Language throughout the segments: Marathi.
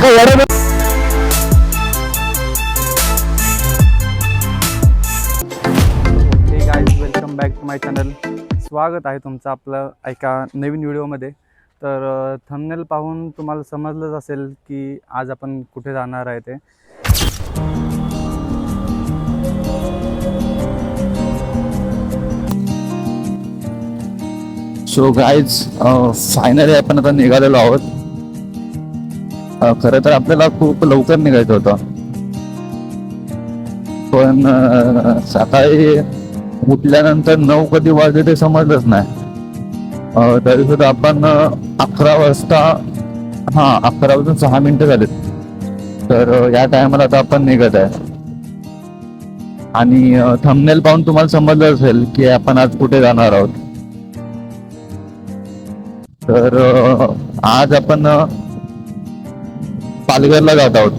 Welcome back to my channel. स्वागत आहे तुमचं आपलं एका नवीन व्हिडिओमध्ये. तर थंबनेल पाहून तुम्हाला समजलंच असेल की आज आपण कुठे जाणार आहे ते. सो गाईज, फायनली आपण आता निघालेलो आहोत. खरं तर आपल्याला खूप लवकर निघायचं होतं, पण सकाळी उठल्यानंतर 9 कधी वाजले ते समजलंच नाही. तरी सुद्धा आपण 11 वाजता 11 वाजून 6 मिनिटं झालेत. तर या टायमाला आता आपण निघत आहे. आणि थंबनेल पाहून तुम्हाला समजलं असेल की आपण आज कुठे जाणार आहोत. तर आज आपण पालघरला जात आहोत.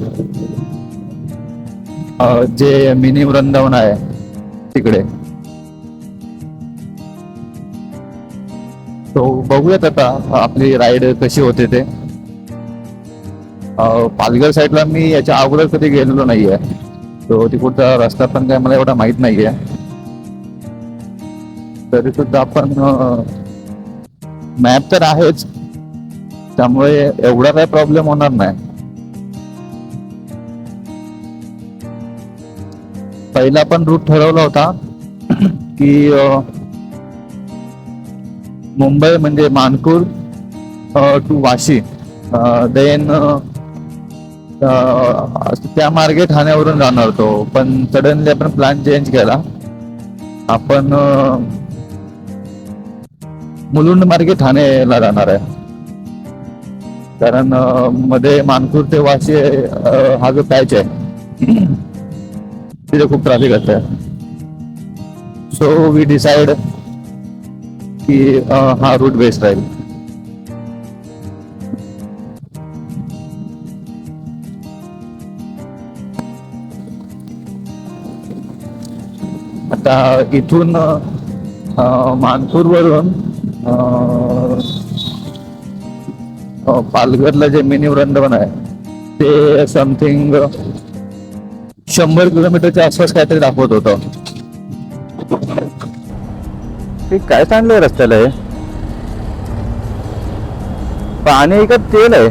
जे मिनी वृंदावन आहे तिकडे. तो बघूयात आता आपली राईड कशी होते ते. पालघर साईडला मी याच्या अगोदर कधी गेलेलो नाहीये, तो तिकडचा रस्ता पण काय मला एवढा माहित नाहीये. तरी सुद्धा आपण मॅप तर आहेच, त्यामुळे एवढा काही प्रॉब्लेम होणार नाही. पहिला पण रूट ठरवला होता की मुंबई म्हणजे मानपूर टू वाशी, देन त्या मार्गे ठाण्यावरून जाणार होतो. पण सडनली आपण प्लॅन चेंज केला. आपण मुलुंड मार्गे ठाणेला जाणार आहे, कारण मध्ये मानपूर ते वाशी हा जो पॅच आहे तिथे खूप ट्रॅफिक असते. सो वी डिसाइड की हा रूट बेस्ट राहील. आता इथून मानपूर वरून पालघरला जे मिनी वृंदावन आहे ते समथिंग 100 किलोमीटरच्या आसपास काहीतरी दाखवत होतं. ते काय चांगलं रस्त्याला आहे, पाणी आहे का तेल आहे?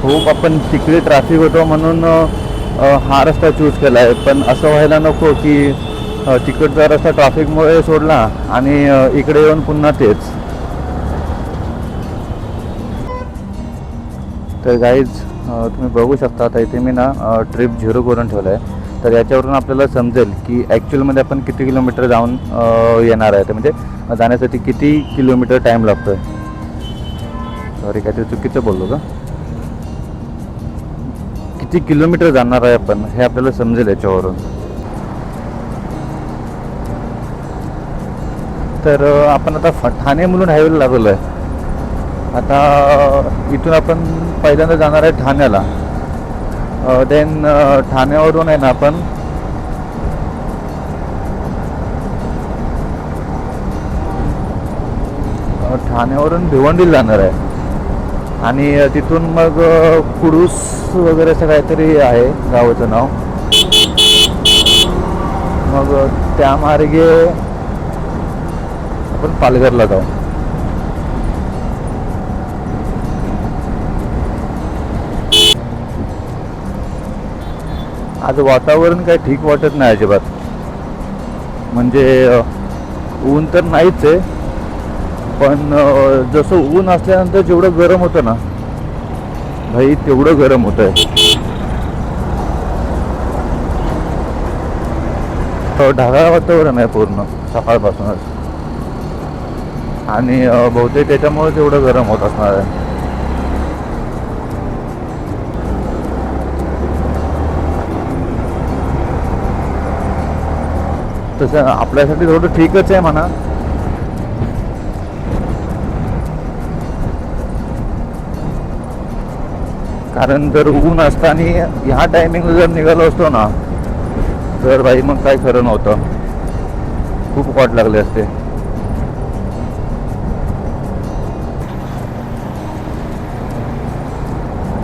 खूप आपण तिकडे ट्रॅफिक होतो म्हणून हा रस्ता चूज केला आहे. पण असं व्हायला नको की तिकडचा रस्ता ट्रॅफिकमुळे सोडला आणि इकडे येऊन पुन्हा तेच. तर गाईज, तुम्ही बघू शकता आता इथे मी ना ट्रिप 0 करून ठेवलं आहे. तर याच्यावरून आपल्याला समजेल की ॲक्च्युअलमध्ये आपण किती किलोमीटर जाऊन येणार आहे, ते म्हणजे जाण्यासाठी किती किलोमीटर टाईम लागतो आहे. सॉरी, काहीतरी चुकीचं बोललो का? किती किलोमीटर जाणार आहे आपण हे आपल्याला समजेल याच्यावरून. तर आपण आता ठाणे मुलुंड हायवेला लागलो आहे. आता इथून आपण पहिल्यांदा जाणार आहे ठाण्याला. देन ठाण्यावरून आहे ना आपण भिवंडीला जाणार आहे. आणि तिथून मग कुडूस वगैरे असं काहीतरी आहे गावाचं नाव. मग त्या मार्गे आपण पालघरला जाऊ. आज वातावरण काही ठीक वाटत नाही अजिबात. म्हणजे ऊन तर नाहीच आहे, पण जसं ऊन असल्यानंतर जेवढं गरम होतं ना भाई, तेवढं गरम होत आहे. ढगाळ वातावरण आहे पूर्ण सकाळपासूनच, आणि बहुतेक त्याच्यामुळेच एवढं गरम होत असणार आहे. तसं आपल्यासाठी थोडं ठीकच आहे म्हणा. कारण जर ऊन असताना ह्या टायमिंगला जर निघालो असतो ना तर भाई मग काय खरं नव्हतं. खूप वाट लागली असते.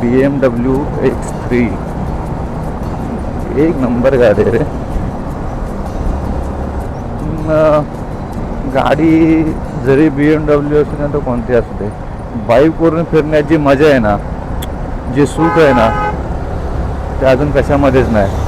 BMW X3 एक नंबर गाडी आहे रे. गाडी जरी BMW असू ना तर कोणती असू दे, बाईकवरून फिरण्याची मजा आहे ना, जे सुख आहे ना, ते अजून कशामध्येच नाही.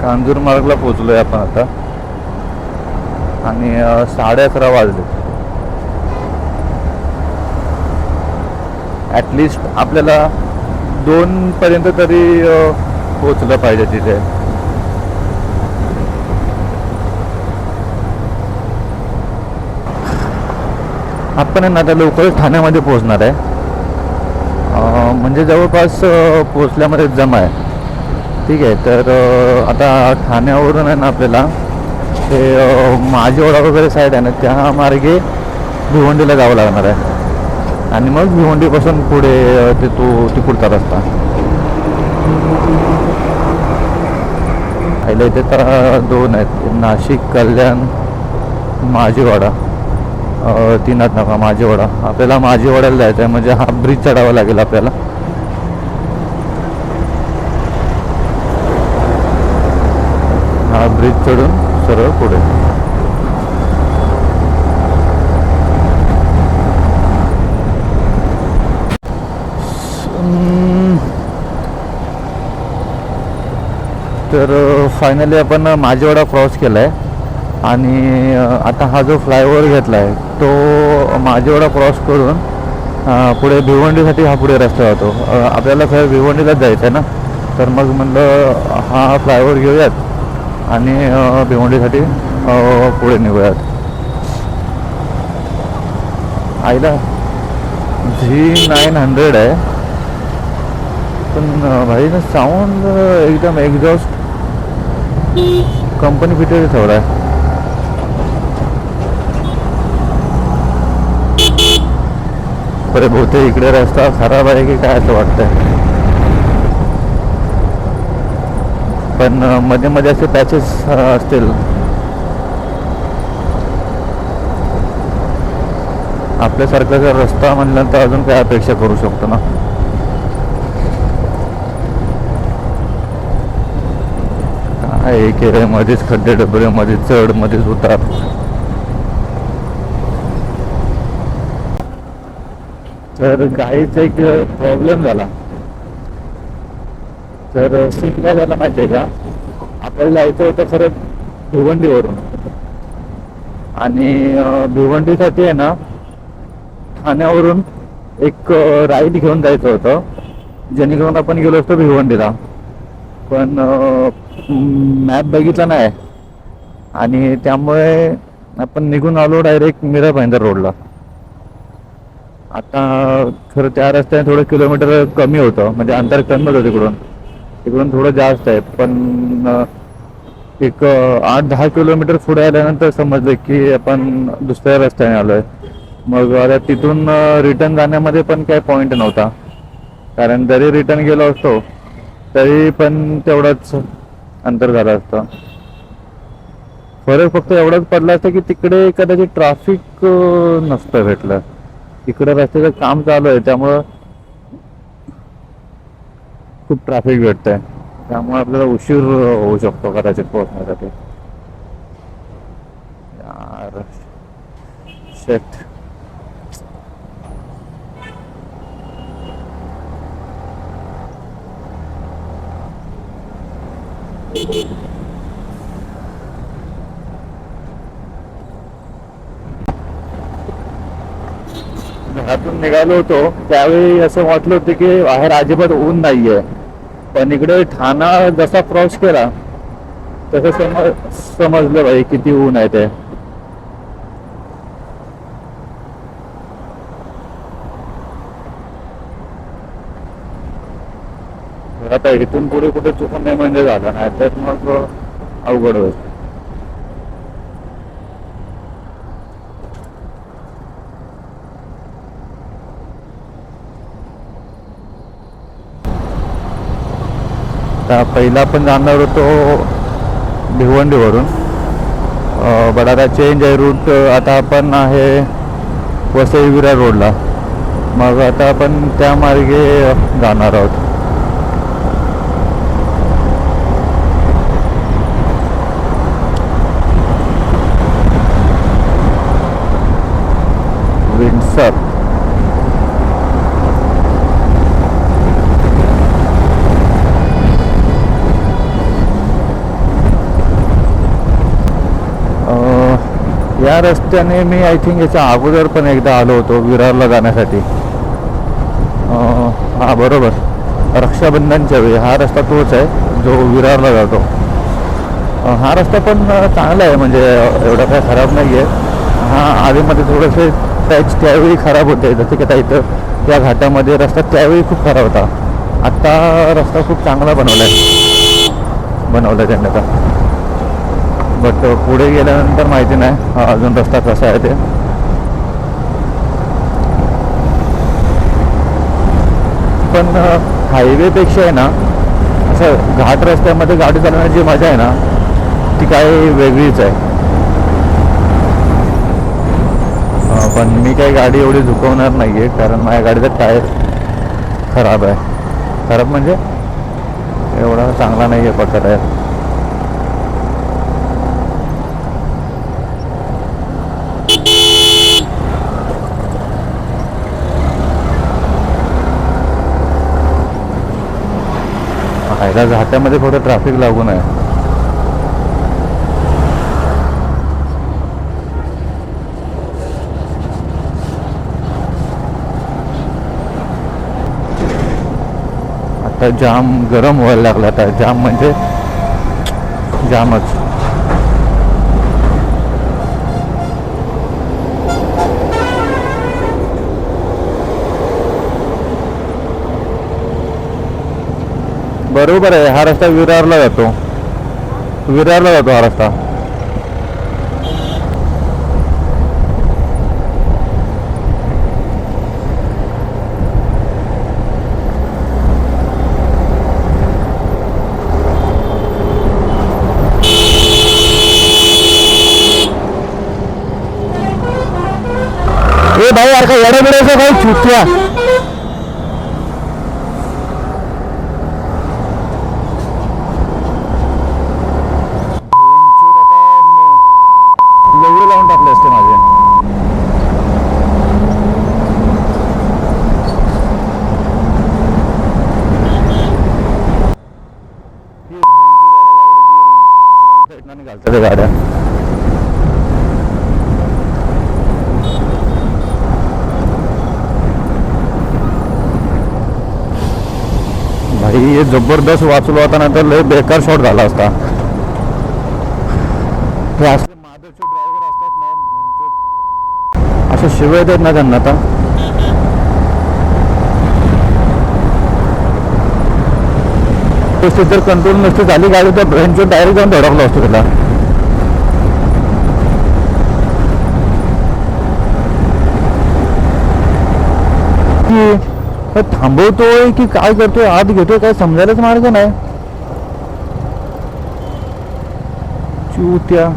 कांजूरमार्गला पोचलोय आपण आता आणि 11:30 वाजले. ॲटलिस्ट आपल्याला 2 पर्यंत तरी पोचलं पाहिजे तिथे. आपण आहे ना आता लवकरच ठाण्यामध्ये पोचणार आहे. म्हणजे जवळपास पोचल्यामध्ये जमा आहे. ठीक आहे, तर आता ठाण्यावरून आहे ना आपल्याला ते माझेवाडा वगैरे साईड आहे ना, त्या मार्गे भिवंडीला जावं लागणार आहे आणि मग भिवंडीपासून पुढे ते तिकडचा रस्ता. पहिल्या इथे तर 2 आहेत, नाशिक कल्याण माझेवाडा. 3 आहेत नका माझेवाडा. आपल्याला माझेवाड्याला जायचं आहे, म्हणजे हा ब्रिज चढावा लागेल आपल्याला. हा ब्रिज चढून सरळ पुढे. तर फायनली आपण माझेवाडा क्रॉस केला आहे आणि आता हा जो फ्लायओव्हर घेतला आहे तो माझेवाडा क्रॉस करून पुढे भिवंडीसाठी हा पुढे रस्ता जातो. आपल्याला खरं भिवंडीलाच जायचं आहे ना, तर मग म्हणलं हा फ्लायओव्हर घेऊयात आणि भिवंडीसाठी पुढे निघूयात. आईला G900 आहे, पण भाई ना साऊंड एकदम एक्झॉस्ट कंपनी फिटेड ठेवला आहे. बरे बहुतेक इकडे रस्ता खराब आहे की काय असं वाटतंय, पण मध्ये मध्ये असे पॅचेस असतील. आपल्यासारखा जर रस्ता म्हणलं तर अजून काय अपेक्षा करू शकतो ना. काय केलं, मध्येच खड्डे डबरे, मध्ये चढ, मध्येच उतार. तर गाडीचा एक प्रॉब्लेम झाला. तर सीट काय झाला माहिती आहे का, आपल्याला जायचं होतं खरं भिवंडीवरून आणि भिवंडीसाठी आहे ना ठाण्यावरून एक राईड घेऊन जायचं होतं, जेणेकरून आपण गेलो असतो भिवंडीला. पण मॅप बघितला नाही आणि त्यामुळे आपण निघून आलो डायरेक्ट मीरा भाईंदर रोडला. आता खरं त्या रस्त्याने थोडं किलोमीटर कमी होतं, म्हणजे अंतर कमी होतं तिकडून थोडं जास्त आहे. पण एक 8-10 किलोमीटर पुढे आल्यानंतर समजलं की आपण दुसऱ्या रस्त्याने आलो आहे. मग आता तिथून रिटर्न जाण्यामध्ये पण काही पॉईंट नव्हता, कारण जरी रिटर्न गेलो असतो तरी पण तेवढंच अंतर झालं असतं. फरक फक्त एवढाच पडला असतं की तिकडे कदाचित ट्रॅफिक नसतं भेटलं. इकडे रस्त्याचं काम चालू आहे त्यामुळं खूप ट्रॅफिक भेटतंय, त्यामुळे आपल्याला उशीर होऊ शकतो कदाचित पोहोचण्यासाठी. यार शेट. घरातून निघालो होतो त्यावेळी असं वाटलं होतं की बाहेर अजिबात ऊन नाहीये, पण इकडे ठाणा जसा क्रॉस केला तसं समजलं भाई किती ऊन आहे ते. आता इथून पुढे कुठे चुकून नाही म्हणजे झालं नाही तर मग अवघड होईल. आता पहिला आपण जाणार होतो भिवंडीवरून, बट आता चेंज आहे रूट. आता आपण आहे वसई विरार रोडला, मग आता आपण त्या मार्गे जाणार आहोत. विंडसर या रस्त्याने मी आय थिंक याच्या अगोदर पण एकदा आलो होतो विरारला जाण्यासाठी. हा बरोबर, रक्षाबंधनच्या वेळी हा रस्ता तोच आहे जो विरारला जातो. हा रस्ता पण चांगला आहे, म्हणजे एवढा काय खराब नाही आहे. हा आधीमध्ये थोडेसे पॅच त्यावेळी खराब होते, जसे की आता इथं या घाटामध्ये रस्ता त्यावेळी खूप खराब होता. आत्ता रस्ता खूप चांगला बनवला आहे त्यांनी आता. बट पुढे गेल्यानंतर माहिती नाही अजून रस्ता कसा आहे ते. पण हायवेपेक्षा आहे ना, असं घाट रस्त्यामध्ये गाडी चालवण्याची जी मजा आहे ना, ती काय वेगळीच आहे. पण मी काही गाडी एवढी झुकवणार नाही आहे, कारण माझ्या गाडीचा टायर खराब आहे. खराब म्हणजे एवढा चांगला नाही आहे पक्का टायर. ह्याला घाटामध्ये थोडं ट्रॅफिक लागून आहे. आता जाम गरम व्हायला लागला. आता जाम म्हणजे जामच. बरोबर आहे, हा रस्ता विरारला जातो हा रस्ता. ए भाई यार का येडा बिडायचं भाई, चुत्या. लावून टाकले असते माझे. घालतात गाड्या. भाई जबरदस्त वाचलो होता, ना तर लय बेकार शॉट झाला असता. हे असले माधवचे ड्रायव्हर असतात ना, म्हणजे असे शिवाय देत ना त्यांना. आता जर कंट्रोल नसती झाली गाडी तर ब्रेनचे डायरेक्ट जाऊन धडकलो असतो त्याला. थांबवतोय की काय करतोय, आत घेतोय, काय समजायलाच मार्ग नाही. चुत्या.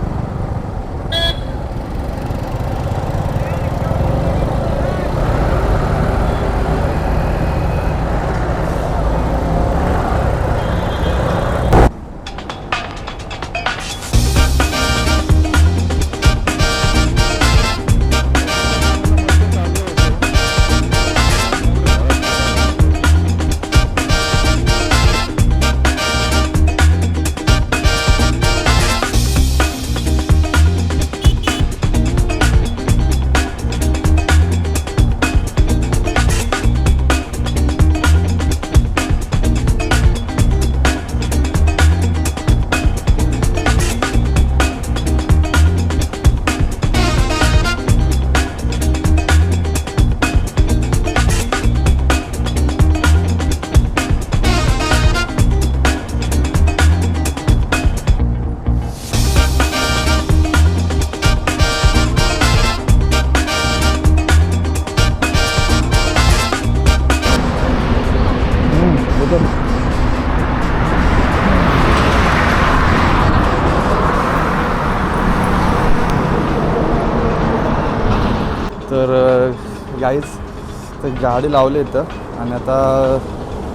मस्त गाडी लावली इथं आणि आता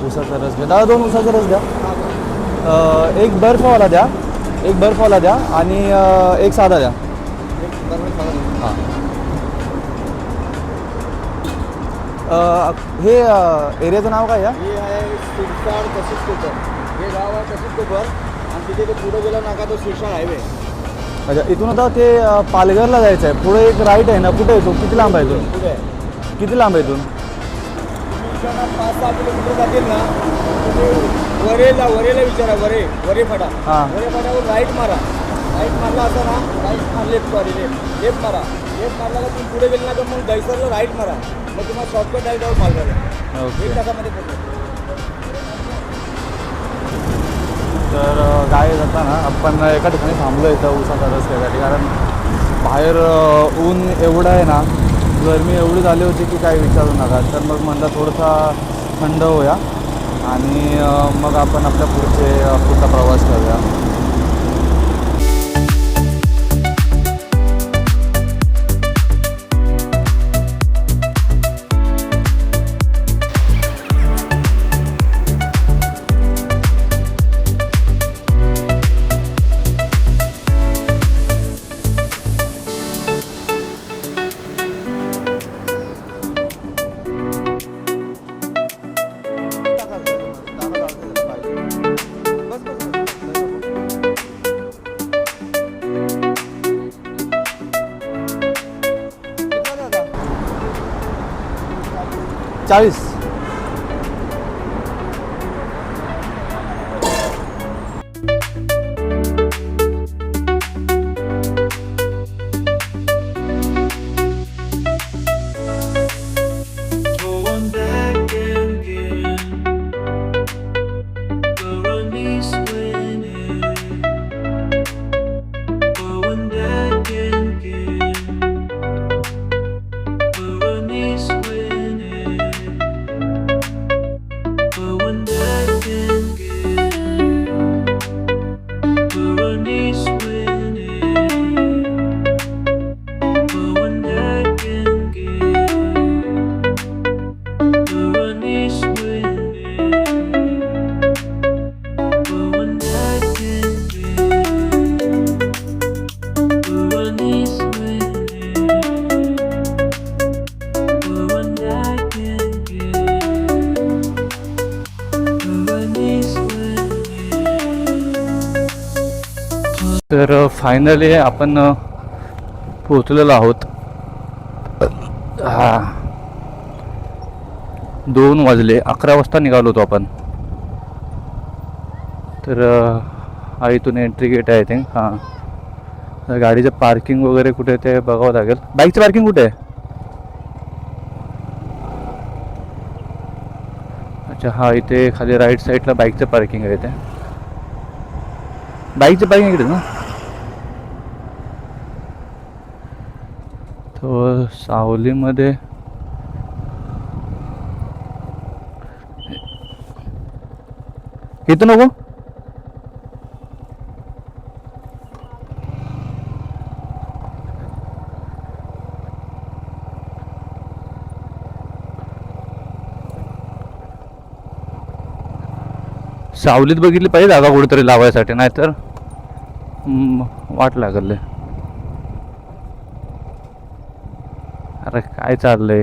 ऊसाचा रस घ्या दादा, 2 ऊसाचा रस द्या. एक बर्फवाला द्या, एक बर्फवाला द्या आणि एक साधा द्या. हां हे एरियाचं नाव काय या? हे आहे शिरसाळ तशीच कोपर. हे गाव आहे तशीच कोपर आणि तिथे ते पुढे गेला नाका तो शिरसाळ हायवे. अच्छा, इथून आता ते पालघरला जायचं आहे. पुढे एक राईट आहे ना, कुठे येतो? किती लांब आहे इथून? पुढे किती लांब आहे इथून? 5-6 किलोमीटर जातील ना, वरेला विचारा, वरे फाटा. हां. वरे फाट्यावर राईट मारा. राईट मारला असता ना, लेफ्ट मारा. लेफ्ट मारला का तुम्ही पुढे गेले ना तर मग दहिसरला राईट मारा. मग तुम्हाला शॉर्टकट आहे जाऊन पालघरला. ओके. 1 तासामध्ये पोहोचेल. तर गाय जाताना आपण एका ठिकाणी थांबलो इथं ऊसाचा रस घ्यायसाठी, कारण बाहेर ऊन एवढं आहे ना, गरमी एवढी झाली होती की काही विचारू नका. तर मग म्हणलं थोडासा थंड होऊया आणि मग आपण आपल्या पुढचा प्रवास करूया. चाळीस. Going back again, going east winning. Going back again, going east winning. Going back again, going east winning. Going back again. Going east winning, going back again, going east winning, going back again, going east winning. तर फायनली आपण पोचलेलो आहोत. 2 वाजले, 11 वाजता निघालो होतो आपण. तर हा इथून एंट्री गेट आहे, आय थिंक. हां, तर गाडीचं पार्किंग वगैरे कुठे ते बघावं लागेल. बाईकचं पार्किंग कुठे आहे? अच्छा, हा इथे खाली राईट साईडला बाईकचं पार्किंग आहे. इथे बाईकचं पार्किंग इकडे ना. तो सावलीमध्ये इथं नको. सावलीत बघितली पाहिजे जागा कुठेतरी लावायसाठी, नाहीतर वाट लागले. अरे काय चाललंय?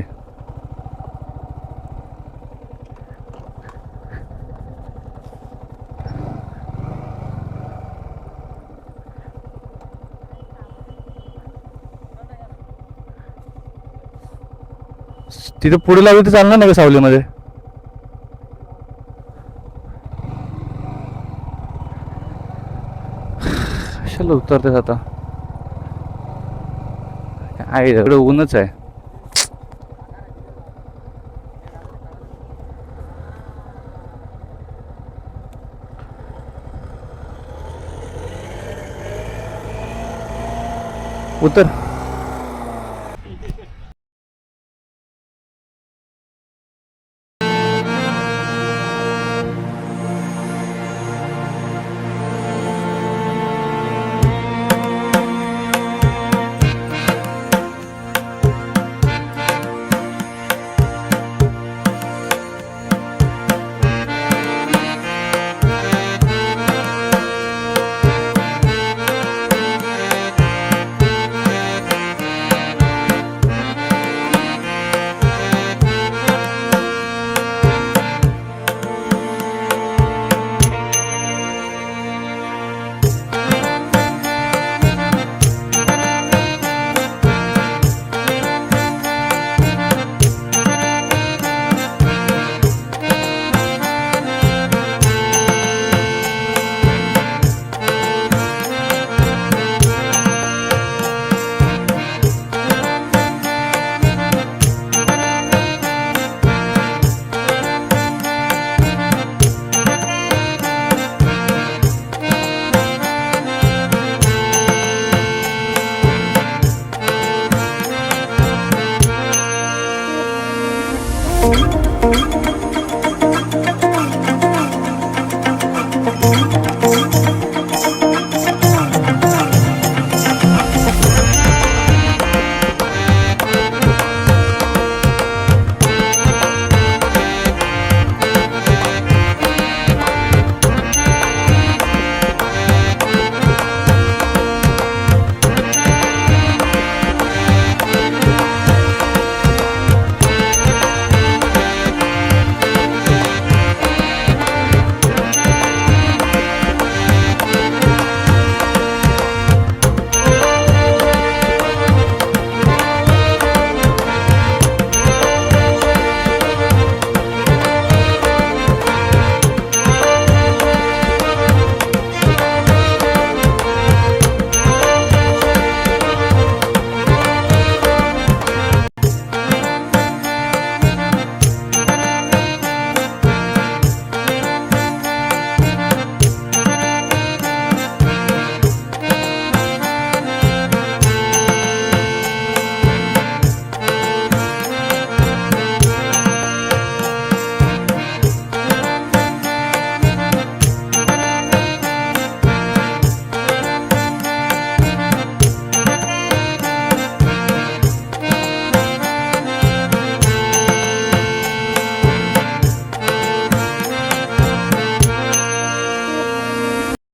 तिथे पुढे लागली तर चालणार नाही का सावलीमध्ये? कशाला उतरतेस आता? काय एवढं ऊनच आहे. उतर.